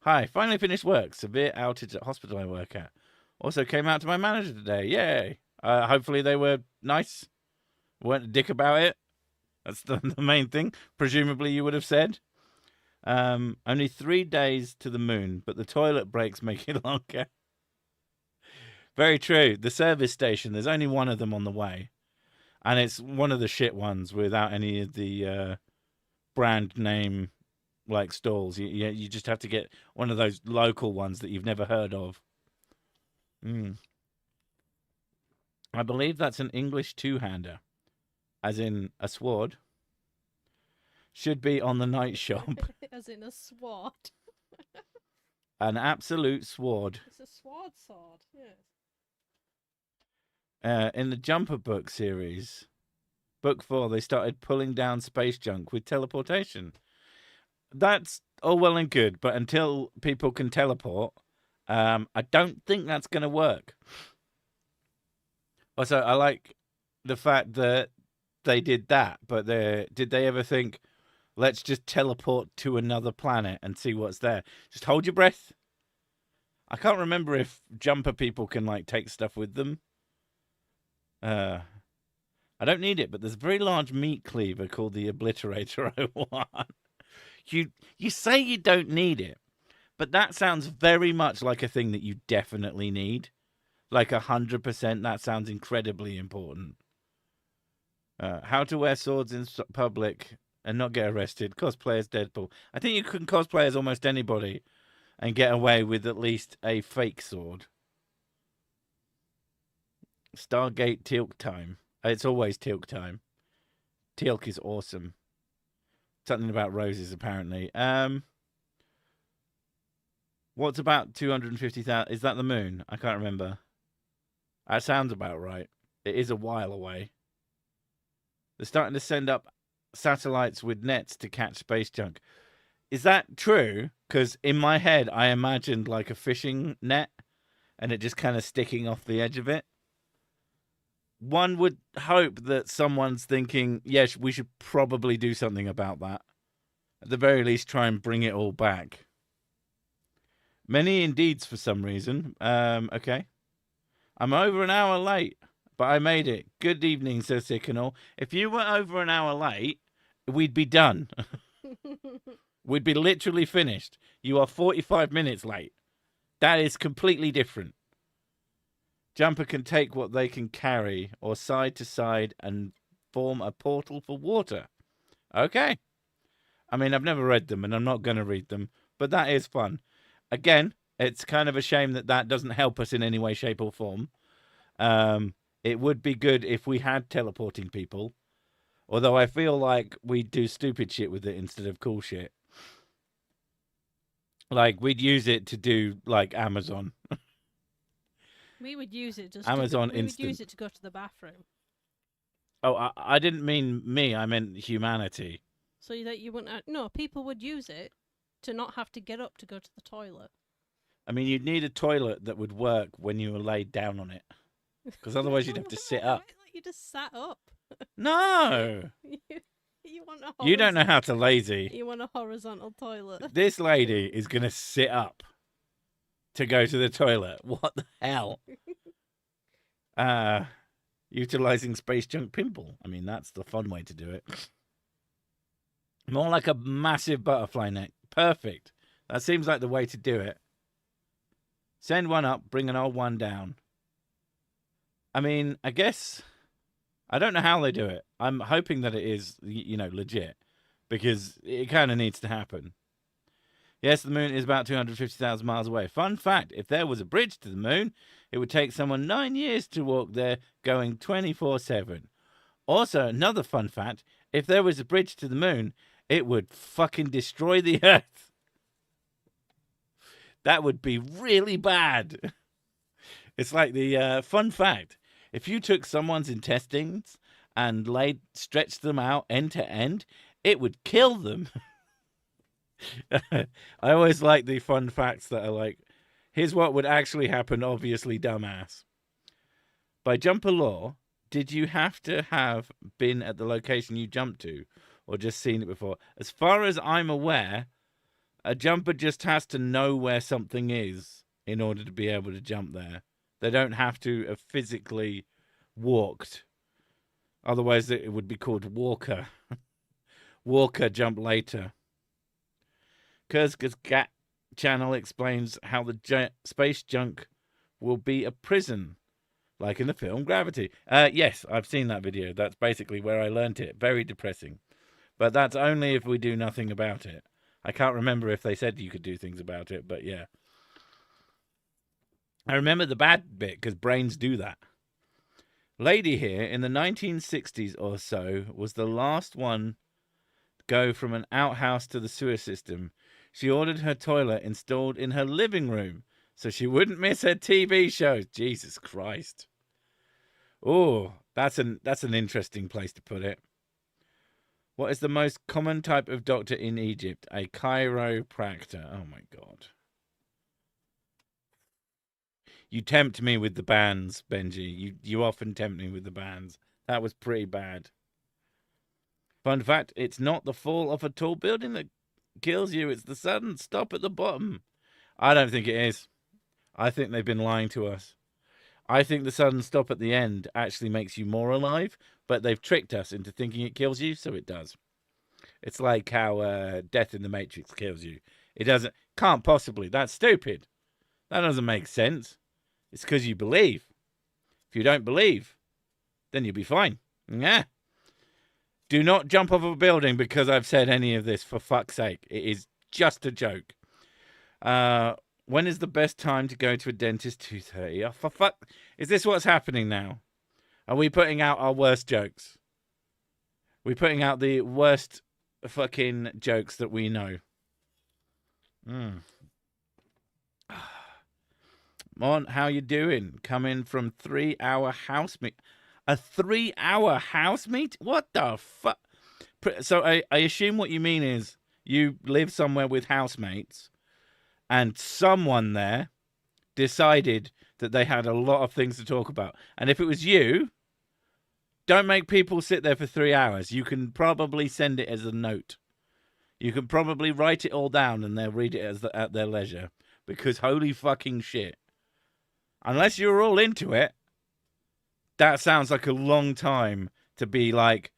Hi, finally finished work. Severe outage at hospital I work at. Also came out to my manager today. Yay. Hopefully they were nice. Weren't a dick about it. That's the main thing. Presumably you would have said. Only 3 days to the moon, but the toilet breaks make it longer. Very true. The service station, there's only one of them on the way. And it's one of the shit ones without any of the brand name like stalls. You just have to get one of those local ones that you've never heard of. I believe that's an English two-hander, as in a sword. Should be on the night shop. As in a sword. An absolute sword. It's a sword, yes. In the Jumper book series, book 4, they started pulling down space junk with teleportation. That's all well and good, but until people can teleport, I don't think that's going to work. Also, I like the fact that they did that, but did they ever think, let's just teleport to another planet and see what's there? Just hold your breath. I can't remember if Jumper people can, like, take stuff with them. I don't need it, but there's a very large meat cleaver called the Obliterator I want. You say you don't need it, but that sounds very much like a thing that you definitely need. Like 100%, that sounds incredibly important. How to wear swords in public and not get arrested. Cosplay as Deadpool. I think you can cosplay as almost anybody and get away with at least a fake sword. Stargate Teal'c time. It's always Teal'c time. Teal'c is awesome. Something about roses, apparently. What's about 250,000? Is that the moon? I can't remember. That sounds about right. It is a while away. They're starting to send up satellites with nets to catch space junk. Is that true? Because in my head, I imagined like a fishing net and it just kind of sticking off the edge of it. One would hope that someone's thinking, yes, we should probably do something about that. At the very least, try and bring it all back. Many indeeds for some reason. Okay. I'm over an hour late, but I made it. Good evening, Sir Sicknall. If you were over an hour late, we'd be done. We'd be literally finished. You are 45 minutes late. That is completely different. Jumper can take what they can carry or side to side and form a portal for water. Okay. I mean, I've never read them and I'm not going to read them, but that is fun. Again, It's kind of a shame that doesn't help us in any way, shape, or form. It would be good if we had teleporting people, although I feel like we'd do stupid shit with it instead of cool shit. Like, we'd use it to do, like, Amazon. We would use it just Amazon we would Instant. use it to go to the bathroom. Oh, I didn't mean me. I meant humanity. So that you wouldn't... No, people would use it to not have to get up to go to the toilet. I mean, you'd need a toilet that would work when you were laid down on it. Because otherwise you'd have to sit up. You just sat up. No! You want a You don't know how to lazy. You want a horizontal toilet. This lady is going to sit up to go to the toilet. What the hell? Utilizing space junk pimple. I mean, that's the fun way to do it. More like a massive butterfly net. Perfect. That seems like the way to do it. Send one up, bring an old one down. I mean, I guess... I don't know how they do it. I'm hoping that it is, legit. Because it kind of needs to happen. Yes, the moon is about 250,000 miles away. Fun fact, if there was a bridge to the moon, it would take someone 9 years to walk there going 24/7. Also, another fun fact, if there was a bridge to the moon, it would fucking destroy the Earth. That would be really bad. It's like the fun fact. If you took someone's intestines and stretched them out end to end, it would kill them. I always like the fun facts that are like, here's what would actually happen, obviously dumbass. By jumper law, did you have to have been at the location you jumped to or just seen it before? As far as I'm aware, a jumper just has to know where something is in order to be able to jump there. They don't have to have physically walked. Otherwise, it would be called walker. Walker jump later. Kurzga's Gat channel explains how the space junk will be a prison, like in the film Gravity. Yes, I've seen that video. That's basically where I learnt it. Very depressing. But that's only if we do nothing about it. I can't remember if they said you could do things about it, but yeah. I remember the bad bit, because brains do that. Lady here, in the 1960s or so, was the last one to go from an outhouse to the sewer system. She ordered her toilet installed in her living room, so she wouldn't miss her TV shows. Jesus Christ. Oh, that's an interesting place to put it. What is the most common type of doctor in Egypt? A chiropractor. Oh, my God. You tempt me with the bands, Benji. You often tempt me with the bands. That was pretty bad. Fun fact, it's not the fall of a tall building that kills you. It's the sudden stop at the bottom. I don't think it is. I think they've been lying to us. I think the sudden stop at the end actually makes you more alive, but they've tricked us into thinking it kills you, so it does. It's like how death in the Matrix kills you. It doesn't. Can't possibly. That's stupid. That doesn't make sense. It's because you believe. If you don't believe, then you'll be fine. Yeah. Do not jump off a building because I've said any of this, for fuck's sake. It is just a joke. When is the best time to go to a dentist? 2:30. Oh, for fuck. Is this what's happening now? Are we putting out our worst jokes? We're putting out the worst fucking jokes that we know. Mon, how you doing? Coming from 3-hour house meet. A 3-hour house meet? What the fuck? So I assume what you mean is you live somewhere with housemates and someone there decided that they had a lot of things to talk about. And if it was you, don't make people sit there for 3 hours. You can probably send it as a note. You can probably write it all down and they'll read it at their leisure. Because holy fucking shit. Unless you're all into it, that sounds like a long time to be like,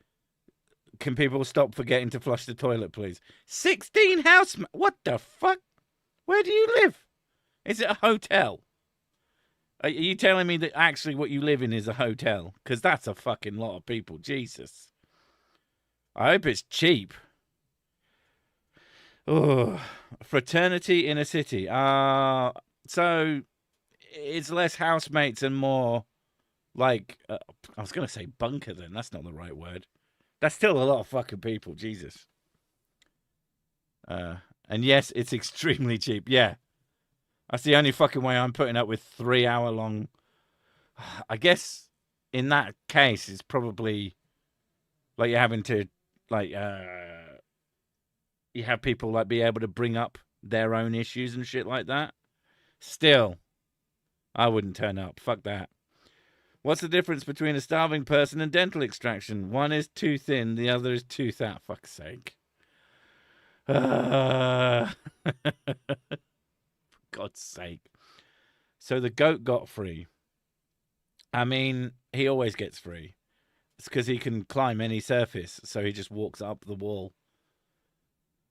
can people stop forgetting to flush the toilet, please? 16 housemates? What the fuck? Where do you live? Is it a hotel? Are you telling me that actually what you live in is a hotel? Because that's a fucking lot of people. Jesus. I hope it's cheap. Oh, fraternity in a city. So it's less housemates and more like I was gonna say bunker. Then that's not the right word. That's still a lot of fucking people. Jesus. And yes, it's extremely cheap. Yeah, that's the only fucking way I'm putting up with 3 hour long. I guess in that case, it's probably like you're having to like you have people like be able to bring up their own issues and shit like that. Still, I wouldn't turn up. Fuck that. What's the difference between a starving person and dental extraction? One is too thin, the other is too fat. Fuck's sake. For God's sake. So the goat got free. I mean, he always gets free. It's because he can climb any surface, so he just walks up the wall.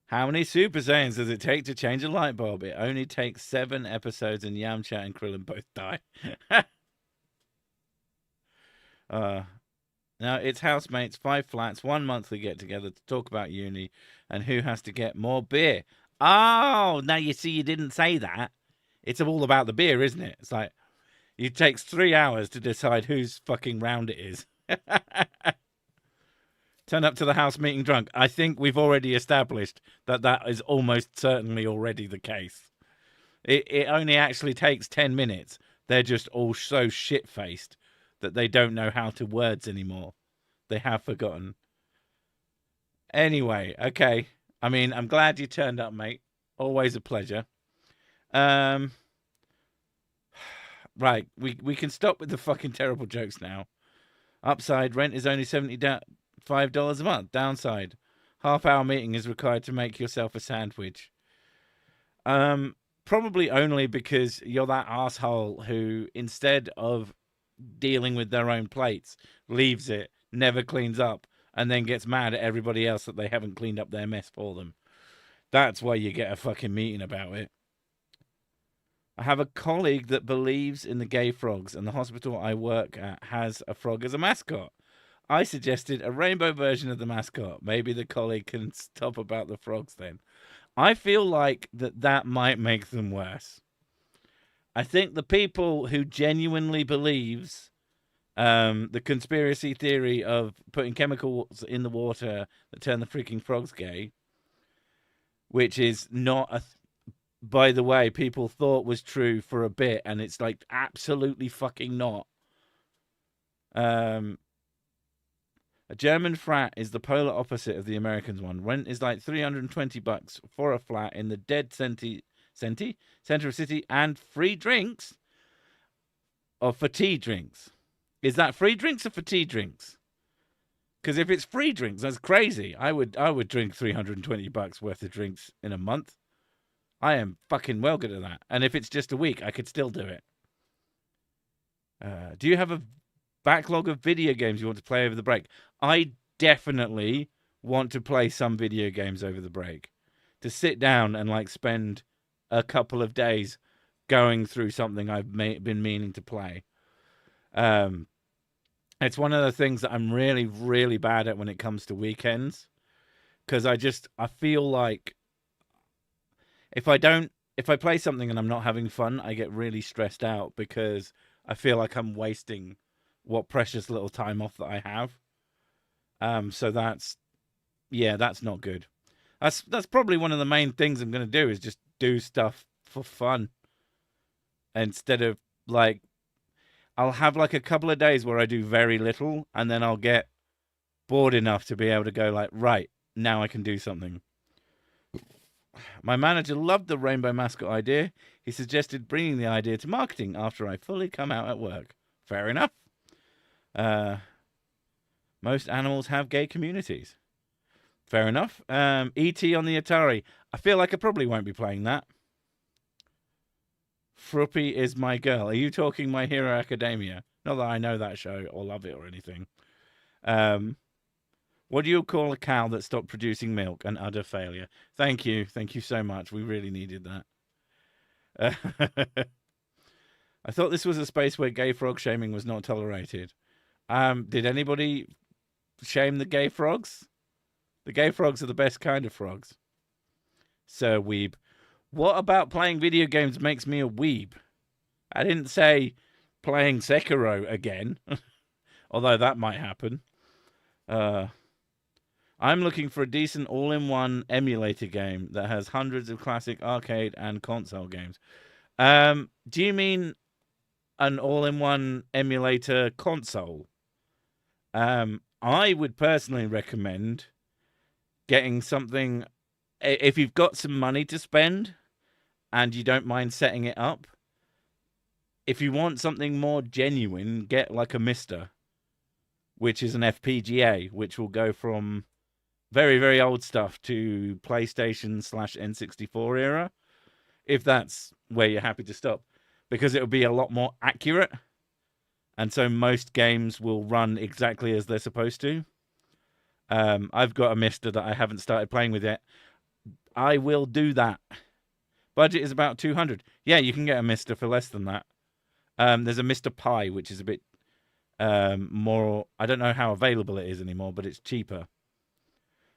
How many Super Saiyans does it take to change a light bulb? It only takes 7 episodes, and Yamcha and Krillin both die. Now, it's housemates, 5 flats, 1 monthly get-together to talk about uni and who has to get more beer. Oh, now you see you didn't say that. It's all about the beer, isn't it? It's like, it takes 3 hours to decide whose fucking round it is. Turn up to the house meeting drunk. I think we've already established that that is almost certainly already the case. It only actually takes 10 minutes. They're just all so shit-faced that they don't know how to words anymore. They have forgotten. Anyway, okay. I mean, I'm glad you turned up, mate. Always a pleasure. Right, we can stop with the fucking terrible jokes now. Upside, rent is only $75 a month. Downside, half-hour meeting is required to make yourself a sandwich. Probably only because you're that asshole who, instead of dealing with their own plates, leaves it, never cleans up, and then gets mad at everybody else that they haven't cleaned up their mess for them. That's why you get a fucking meeting about it. I have a colleague that believes in the gay frogs, and the hospital I work at has a frog as a mascot. I suggested a rainbow version of the mascot. Maybe the colleague can stop about the frogs then. I feel like that might make them worse. I think the people who genuinely believes the conspiracy theory of putting chemicals in the water that turn the freaking frogs gay, which is not by the way, people thought was true for a bit, and it's like absolutely fucking not. A German frat is the polar opposite of the Americans one. Rent is like $320 for a flat in the dead center of city, and free drinks, or for tea drinks. Is that free drinks or for tea drinks? Because if it's free drinks, that's crazy. I would drink $320 worth of drinks in a month. I am fucking well good at that. And if it's just a week, I could still do it. Do you have a backlog of video games you want to play over the break? I definitely want to play some video games over the break. To sit down and like spend a couple of days going through something I've been meaning to play. It's one of the things that I'm really, really bad at when it comes to weekends. Because I feel like if I play something and I'm not having fun, I get really stressed out because I feel like I'm wasting what precious little time off that I have. So that's not good. That's probably one of the main things I'm going to do is just do stuff for fun. Instead of like, I'll have like a couple of days where I do very little and then I'll get bored enough to be able to go like, right, now I can do something. My manager loved the rainbow mascot idea. He suggested bringing the idea to marketing after I fully come out at work. Fair enough. Most animals have gay communities. Fair enough. E.T. on the Atari. I feel like I probably won't be playing that. Fruppy is my girl. Are you talking My Hero Academia? Not that I know that show or love it or anything. What do you call a cow that stopped producing milk? An utter failure. Thank you. Thank you so much. We really needed that. I thought this was a space where gay frog shaming was not tolerated. Did anybody shame the gay frogs? The gay frogs are the best kind of frogs. Sir Weeb. What about playing video games makes me a weeb? I didn't say playing Sekiro again, although that might happen. I'm looking for a decent all-in-one emulator game that has hundreds of classic arcade and console games. Do you mean an all-in-one emulator console? I would personally recommend getting something, if you've got some money to spend and you don't mind setting it up. If you want something more genuine, get like a Mister, which is an FPGA, which will go from very, very old stuff to PlayStation / N64 era, if that's where you're happy to stop, because it'll be a lot more accurate. And so most games will run exactly as they're supposed to. I've got a Mister that I haven't started playing with yet. I will do that. Budget is about 200. Yeah, you can get a Mister for less than that. There's a Mr. Pi, which is a bit more... I don't know how available it is anymore, but it's cheaper.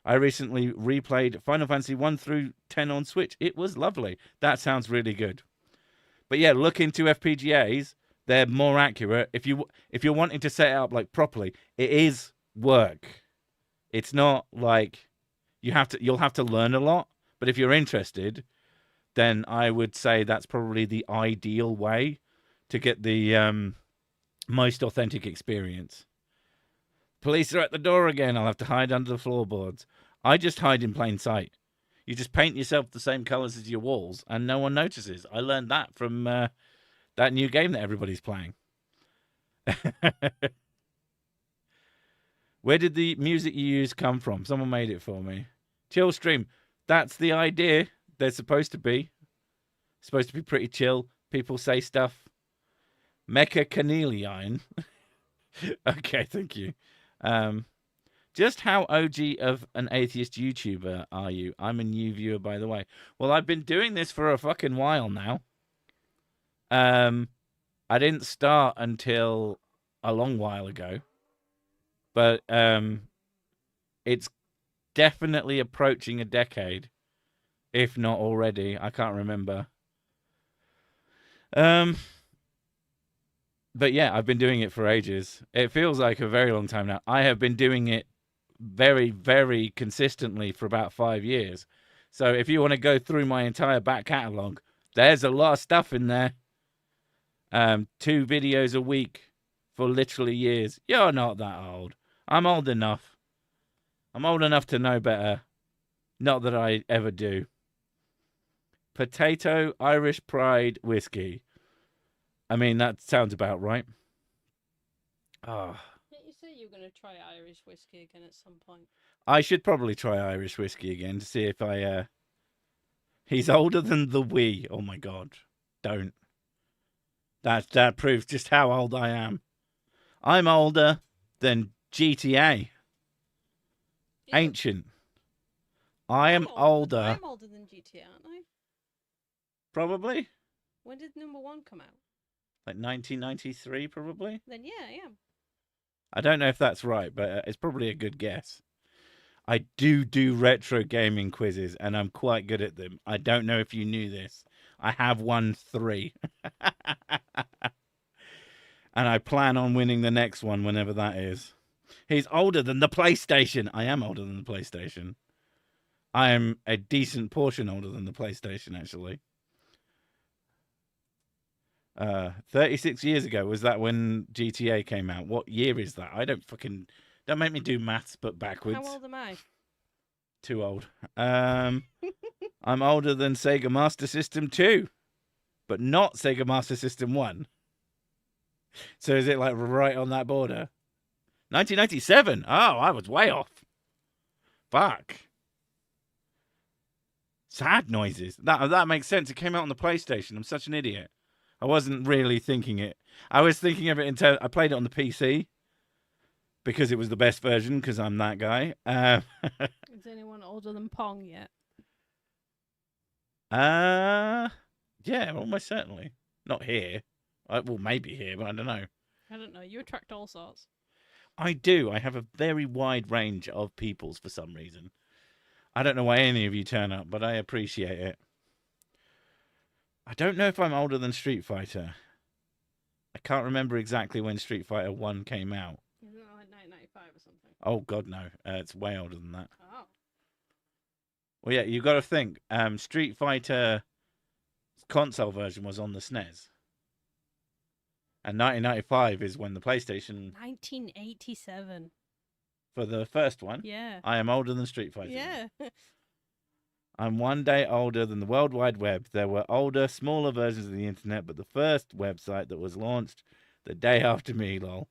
I recently replayed Final Fantasy 1 through 10 on Switch. It was lovely. That sounds really good. But yeah, look into FPGAs. They're more accurate. If you're wanting to set it up like properly, it is work. It's not like you'll have to learn a lot. But if you're interested, then I would say that's probably the ideal way to get the most authentic experience. Police are at the door again. I'll have to hide under the floorboards. I just hide in plain sight. You just paint yourself the same colours as your walls, and no one notices. I learned that from that new game that everybody's playing. Where did the music you use come from? Someone made it for me. Chill stream. That's the idea. They're supposed to be. Supposed to be pretty chill. People say stuff. Mecha Caneliine. Okay, thank you. Just how OG of an atheist YouTuber are you? I'm a new viewer, by the way. Well, I've been doing this for a fucking while now. I didn't start until a long while ago. But it's definitely approaching a decade, if not already. I can't remember. But yeah, I've been doing it for ages. It feels like a very long time now. I have been doing it very, very consistently for about 5 years. So if you want to go through my entire back catalogue, there's a lot of stuff in there. 2 videos a week for literally years. You're not that old. I'm old enough. I'm old enough to know better. Not that I ever do. Potato Irish Pride whiskey. I mean, that sounds about right. Oh. Didn't you say you were going to try Irish whiskey again at some point? I should probably try Irish whiskey again to see if I... He's older than the Wii. Oh my god. Don't. That proves just how old I am. I'm older than GTA. Yeah. Ancient. I am older. I'm older than GTA, aren't I? Probably. When did number 1 come out? Like 1993, probably. Then yeah, I am. I don't know if that's right, but it's probably a good guess. I do retro gaming quizzes, and I'm quite good at them. I don't know if you knew this. I have won 3. And I plan on winning the next one whenever that is. He's older than the PlayStation. I am older than the PlayStation. I am a decent portion older than the PlayStation, actually. 36 years ago, was that when GTA came out? What year is that? Don't make me do maths, but backwards. How old am I? Too old. I'm older than Sega Master System 2, but not Sega Master System 1. So is it like right on that border? 1997. Oh, I was way off. Fuck. Sad noises. That makes sense. It came out on the PlayStation. I'm such an idiot. I wasn't really thinking it. I was thinking of it in terms... I played it on the PC because it was the best version, because I'm that guy. Is anyone older than Pong yet? Yeah, almost certainly. Not here. Well, maybe here, but I don't know. I don't know. You attract all sorts. I do. I have a very wide range of peoples for some reason. I don't know why any of you turn up, but I appreciate it. I don't know if I'm older than Street Fighter. I can't remember exactly when Street Fighter 1 came out. Isn't that like 1995 or something? Oh, God, no. It's way older than that. Oh. Well, yeah, you got to think. Street Fighter console version was on the SNES. And 1995 is when the PlayStation... 1987. For the first one, Yeah. I am older than Street Fighter. Yeah. I'm one day older than the World Wide Web. There were older, smaller versions of the internet, but the first website that was launched the day after me, lol.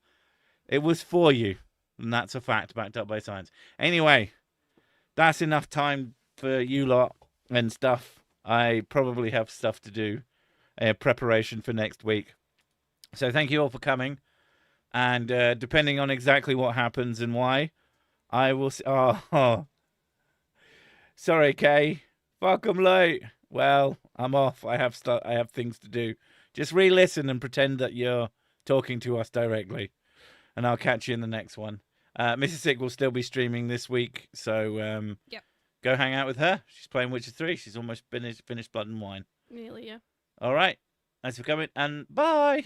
It was for you. And that's a fact backed up by science. Anyway, that's enough time for you lot and stuff. I probably have stuff to do. Preparation for next week. So thank you all for coming. And depending on exactly what happens and why, I will... Oh. Sorry, Kay. Fuck, I'm late. Well, I'm off. I have things to do. Just re-listen and pretend that you're talking to us directly. And I'll catch you in the next one. Mrs. Sick will still be streaming this week, so Yep. Go hang out with her. She's playing Witcher 3. She's almost finished Blood and Wine. Nearly, yeah. All right. Thanks for coming, and bye.